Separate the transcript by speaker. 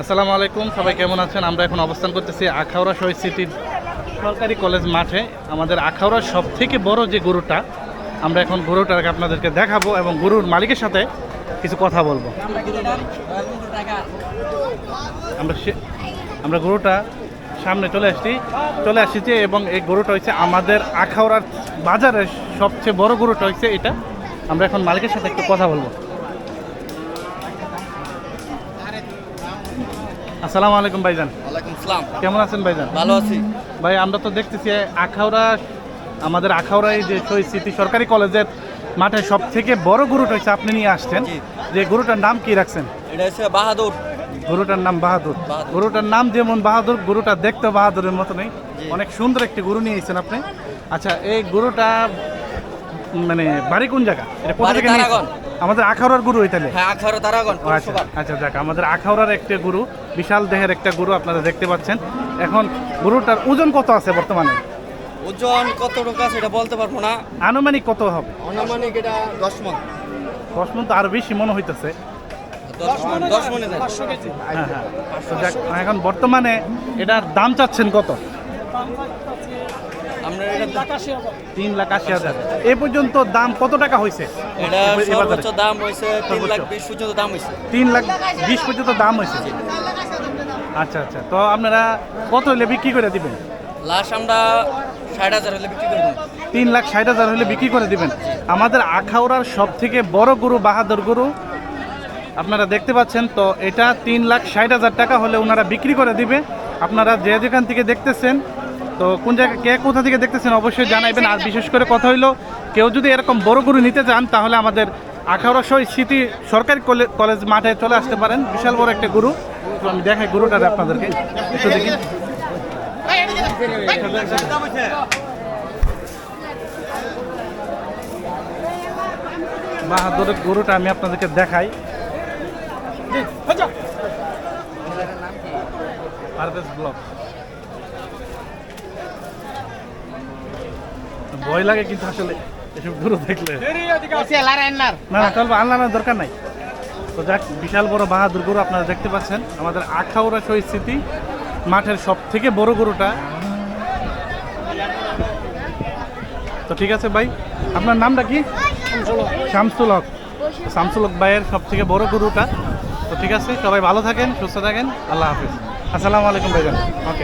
Speaker 1: আসসালামু আলাইকুম, সবাই কেমন আছেন? আমরা এখন অবস্থান করতেছি আখাউড়া শহীদ সিটির সরকারি কলেজ মাঠে। আমাদের আখাউড়ার সব থেকে বড় যে গরুটা, আমরা এখন গরুটাকে আপনাদেরকে দেখাবো এবং গরুর মালিকের সাথে কিছু কথা বলবো। আমরা গরুটা সামনে চলে আসছি এবং এই গরুটা হচ্ছে আমাদের আখাউড়ার বাজারের সবচেয়ে বড় গরুটা হচ্ছে এটা। আমরা এখন মালিকের সাথে একটু কথা বলবো। আসসালামু আলাইকুম ভাইজান।
Speaker 2: ওয়ালাইকুম আসসালাম।
Speaker 1: কেমন আছেন ভাইজান?
Speaker 2: ভালো আছি
Speaker 1: ভাই, আমরা তো দেখতেছি আমাদের আখাউড়ায় যে শহীদ স্মৃতি সরকারি কলেজের মাঠে সব থেকে বড় গরুটা হচ্ছে আপনি নিয়ে আসছেন।
Speaker 2: জি।
Speaker 1: যে গরুটার নাম কি রাখছেন?
Speaker 2: এটা হচ্ছে বাহাদুর।
Speaker 1: গরুটার নাম বাহাদুর।
Speaker 2: বাহাদুর।
Speaker 1: গরুটার নাম যেমন বাহাদুর, গরুটা দেখতে বাহাদুরের মতো নেই।
Speaker 2: জি।
Speaker 1: অনেক সুন্দর একটি গরু নিয়ে এসেছেন আপনি। আচ্ছা, এই গরুটা মানে বাড়ি কোন জায়গা? এটা কোথা
Speaker 2: বাড়ি
Speaker 1: থেকে নিয়েছেন?
Speaker 2: তারাগণ।
Speaker 1: আমাদের আখাউড়ার গরু তাহলে?
Speaker 2: হ্যাঁ, আখাউড়া তারাগণ
Speaker 1: ও আচ্ছা আচ্ছা, যাক, আমাদের আখাউড়ার একটা গরু, বিশাল দেহের একটা গরু আপনারা দেখতে পাচ্ছেন। এখন গরুটার ওজন কত আছে বর্তমানে?
Speaker 2: ওজন কত টাকা সেটা বলতে পারবো না।
Speaker 1: আনুমানিক কত হবে?
Speaker 2: আনুমানিক এটা 10 মণ।
Speaker 1: 10 মণ তো আরো বেশি মনে হইতেছে।
Speaker 2: 10 মণে দেয়।
Speaker 1: হ্যাঁ হ্যাঁ। তো যাক, এখন বর্তমানে এটার দাম চাচ্ছেন কত?
Speaker 2: আমরা এটা
Speaker 1: 3,80,000। এ পর্যন্ত দাম কত টাকা হয়েছে?
Speaker 2: এটা সর্বোচ্চ দাম হইছে 3,20,000 পর্যন্ত দাম হইছে।
Speaker 1: 3,20,000 পর্যন্ত দাম হয়েছে। আচ্ছা আচ্ছা, তো আপনারা কত হলে বিক্রি করে দিবেন?
Speaker 2: লাস্ট আমরা 60,000 হলে বিক্রি করব।
Speaker 1: 3,60,000 হলে বিক্রি করে দিবেন। আমাদের আখাউড়ার সব থেকে বড় গরু বাহাদুর গরু আপনারা দেখতে পাচ্ছেন। তো এটা 3,60,000 টাকা হলে ওনারা বিক্রি করে দিবে। আপনারা যেখান থেকে দেখতেছেন, তো কোন জায়গায় কে কোথা থেকে দেখতেছেন অবশ্যই জানাইবেন। আর বিশেষ করে কথা হইলো, কেউ যদি এরকম বড় গরু নিতে চান তাহলে আমাদের আখাউড়া শহীদ স্মৃতি সরকারি কলেজ মাঠে চলে আসতে পারেন। বিশাল বড় একটা গরু। তো আমি দেখাই গরুটা আপনাদেরকে একটু দেখি। বাহাদুরের গরুটা আমি আপনাদেরকে দেখাই। পারভেজ ব্লক। ভয় লাগে কিন্তু আসলে এসব গরু দেখলে। না না, চলবে, আল্লাহ দরকার নাই। তো যাক, বিশাল বড় বাহাদুর গরু আপনারা দেখতে পাচ্ছেন আমাদের আখাউড়া শহীদ স্মৃতি মাঠের সব থেকে বড় গরুটা। তো ঠিক আছে ভাই, আপনার নামটা কি? শামসুল হক। শামসুল হক ভাইয়ের সব থেকে বড় গরুটা। তো ঠিক আছে, সবাই ভালো থাকেন, সুস্থ থাকেন, আল্লাহ হাফিজ। আসসালামু আলাইকুম ভাইজান। ওকে।